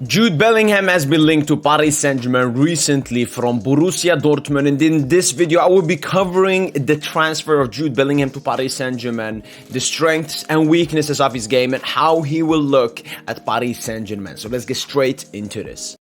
Jude Bellingham has been linked to Paris Saint-Germain recently from Borussia Dortmund, and in this video I will be covering the transfer of Jude Bellingham to Paris Saint-Germain, the strengths and weaknesses of his game, and how he will look at Paris Saint-Germain. So let's get straight into this.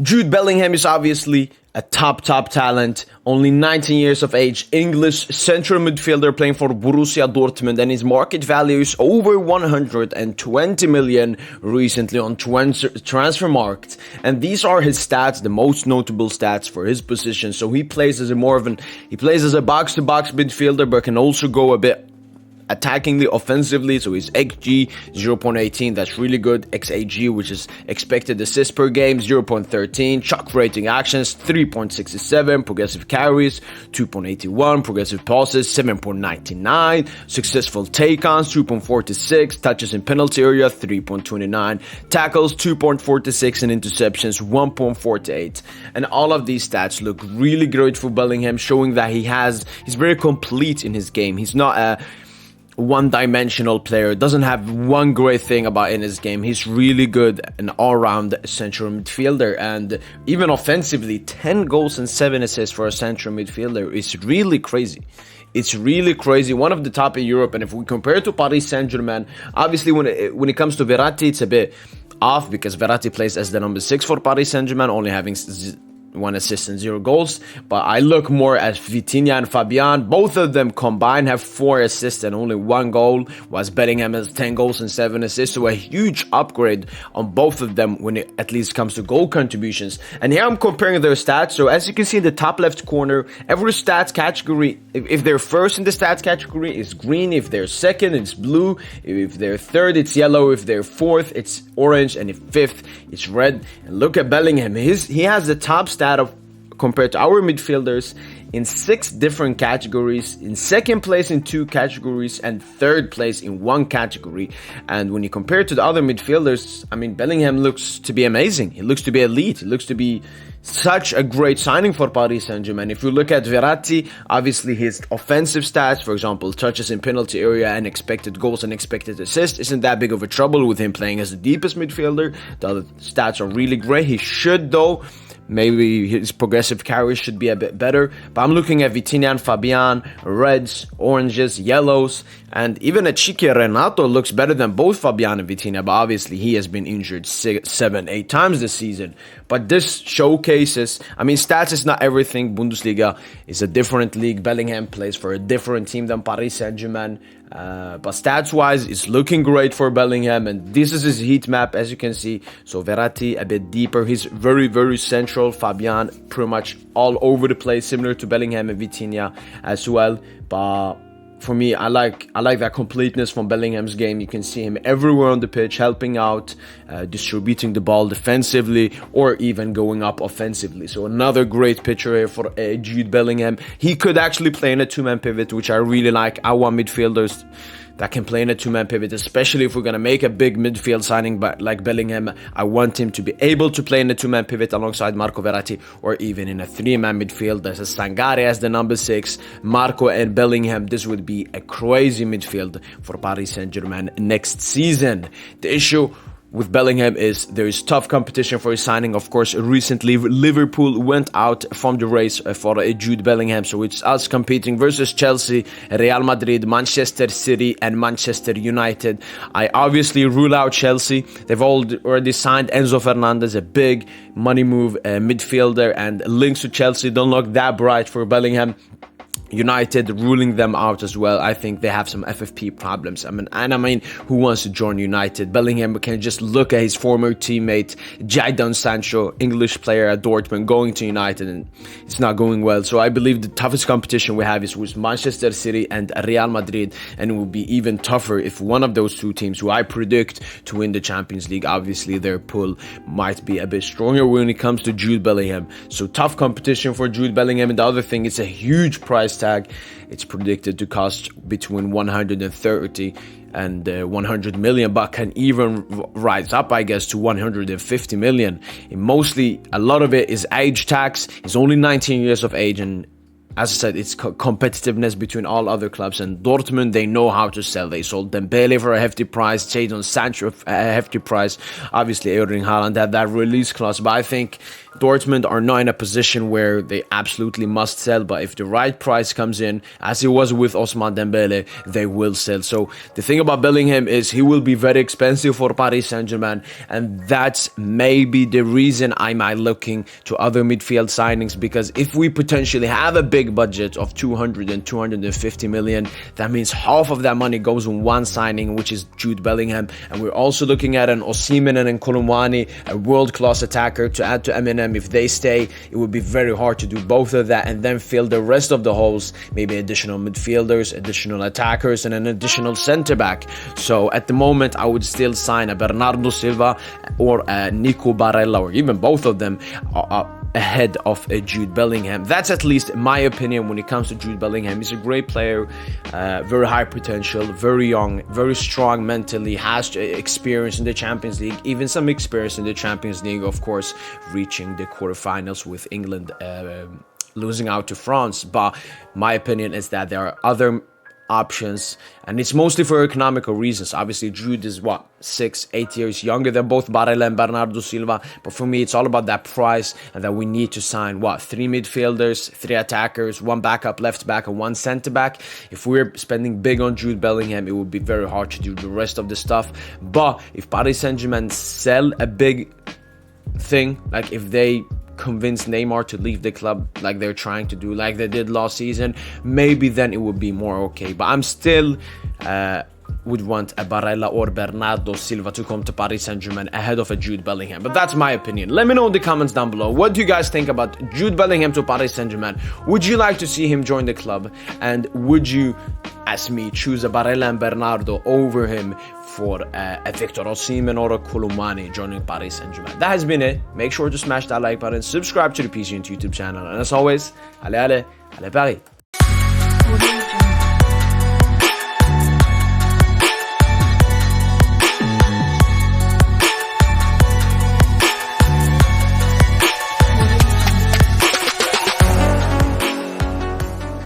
Jude Bellingham is obviously a top talent, only 19 years of age, English central midfielder playing for Borussia Dortmund, and his market value is over 120 million recently on Transfermarkt. And these are his stats, the most notable stats for his position. So he plays as a box-to-box midfielder, but can also go a bit attackingly, offensively. So his XG 0.18, that's really good. XAG, which is expected assists per game, 0.13. Chuck rating actions 3.67. Progressive carries 2.81. Progressive passes 7.99. Successful take-ons 2.46. Touches in penalty area 3.29. Tackles 2.46, and interceptions 1.48. And all of these stats look really great for Bellingham, showing that he's very complete in his game. He's not a one-dimensional player, doesn't have one great thing about in his game. He's really good, an all-round central midfielder, and even offensively, 10 goals and 7 assists for a central midfielder is really crazy. It's really crazy, one of the top in Europe. And if we compare it to Paris Saint-Germain, obviously when it comes to Verratti, it's a bit off because Verratti plays as the number 6 for Paris Saint-Germain, only having 1 assist and 0 goals. But I look more at Vitinha and Fabian. Both of them combined have 4 assists and only 1 goal, whilst Bellingham has 10 goals and 7 assists. So a huge upgrade on both of them when it at least comes to goal contributions. And here I'm comparing their stats. So as you can see in the top left corner, every stats category, if they're first in the stats category, it's green. If they're second, it's blue. If they're third, it's yellow. If they're fourth, it's orange. And if fifth, it's red. And look at Bellingham. He has the top stat of compared to our midfielders in 6 different categories, in second place in 2 categories, and third place in 1 category. And when you compare it to the other midfielders, I mean, Bellingham looks to be amazing. He looks to be elite. He looks to be such a great signing for Paris Saint-Germain. If you look at Verratti, obviously his offensive stats, for example, touches in penalty area and expected goals and expected assists, isn't that big of a trouble with him playing as the deepest midfielder. The other stats are really great. He should, though, maybe his progressive carries should be a bit better. But I'm looking at Vitinha and Fabian, reds, oranges, yellows, and even a Chiqui Renato looks better than both Fabian and Vitinha. But obviously he has been injured 7, 8 times this season. But this showcases, I mean, stats is not everything. Bundesliga is a different league. Bellingham plays for a different team than Paris Saint-Germain. But stats-wise, it's looking great for Bellingham, and this is his heat map, as you can see. So Verratti a bit deeper, he's very central. Fabian pretty much all over the place, similar to Bellingham and Vitinha as well. But for me, I like that completeness from Bellingham's game. You can see him everywhere on the pitch, helping out, distributing the ball defensively, or even going up offensively. So another great picture here for Jude Bellingham. He could actually play in a 2-man pivot, which I really like. I want midfielders that can play in a 2-man pivot, especially if we're going to make a big midfield signing but like Bellingham. I want him to be able to play in a 2-man pivot alongside Marco Verratti, or even in a 3-man midfield. There's a Sangare as the number 6, Marco and Bellingham. This would be a crazy midfield for Paris Saint-Germain next season. The issue with Bellingham is there is tough competition for his signing. Of course, recently Liverpool went out from the race for Jude Bellingham, so it's us competing versus Chelsea, Real Madrid, Manchester City, and Manchester United. I obviously rule out Chelsea. They've already signed Enzo Fernandez, a big money move midfielder, and links to Chelsea don't look that bright for Bellingham. United ruling them out as well. I think they have some FFP problems. I mean, who wants to join United? Bellingham can just look at his former teammate Jadon Sancho, English player at Dortmund, going to United, and it's not going well. So I believe the toughest competition we have is with Manchester City and Real Madrid, and it will be even tougher if one of those 2 teams, who I predict to win the Champions League, obviously their pull might be a bit stronger when it comes to Jude Bellingham. So tough competition for Jude Bellingham. And the other thing, it's a huge price price tag. It's predicted to cost between 130 and 100 million, but can even rise up, I guess, to 150 million. And mostly, a lot of it is age tax. He's only 19 years of age, and as I said, it's competitiveness between all other clubs. And Dortmund, they know how to sell. They sold Dembele for a hefty price, Jadon Sancho for a hefty price. Obviously, Erling Haaland had that release clause. But I think Dortmund are not in a position where they absolutely must sell. But if the right price comes in, as it was with Ousmane Dembele, they will sell. So the thing about Bellingham is he will be very expensive for Paris Saint-Germain. And that's maybe the reason I'm looking to other midfield signings. Because if we potentially have a big budget of 200 and 250 million, that means half of that money goes on one signing, which is Jude Bellingham. And we're also looking at an Osimhen and Kolomwani, a world-class attacker, to add to Eminem. If they stay, it would be very hard to do both of that and then fill the rest of the holes, maybe additional midfielders, additional attackers, and an additional center-back. So at the moment, I would still sign a Bernardo Silva or a Nico Barella, or even both of them ahead of Jude Bellingham. That's at least my opinion when it comes to Jude Bellingham. He's a great player, very high potential, very young, very strong mentally, has experience in the Champions League, even some experience in the Champions League, of course, reaching the quarterfinals with England, losing out to France. But my opinion is that there are other options, and it's mostly for economical reasons. Obviously, Jude is 6-8 years younger than both Barella and Bernardo Silva, but for me it's all about that price, and that we need to sign 3 midfielders, 3 attackers, 1 backup left back, and 1 center back. If we're spending big on Jude Bellingham, it would be very hard to do the rest of the stuff. But if Paris Saint-Germain sell a big thing, like if they convince Neymar to leave the club like they're trying to do, like they did last season, maybe then it would be more okay. But I'm still would want a Barella or Bernardo Silva to come to Paris Saint-Germain ahead of a Jude Bellingham. But that's my opinion. Let me know in the comments down below. What do you guys think about Jude Bellingham to Paris Saint-Germain? Would you like to see him join the club? And would you, as me, choose a Barella and Bernardo over him for a Victor Osimhen or a Kolomwani joining Paris Saint-Germain? That has been it. Make sure to smash that like button, subscribe to the PSGINT YouTube channel, and as always, allez Paris!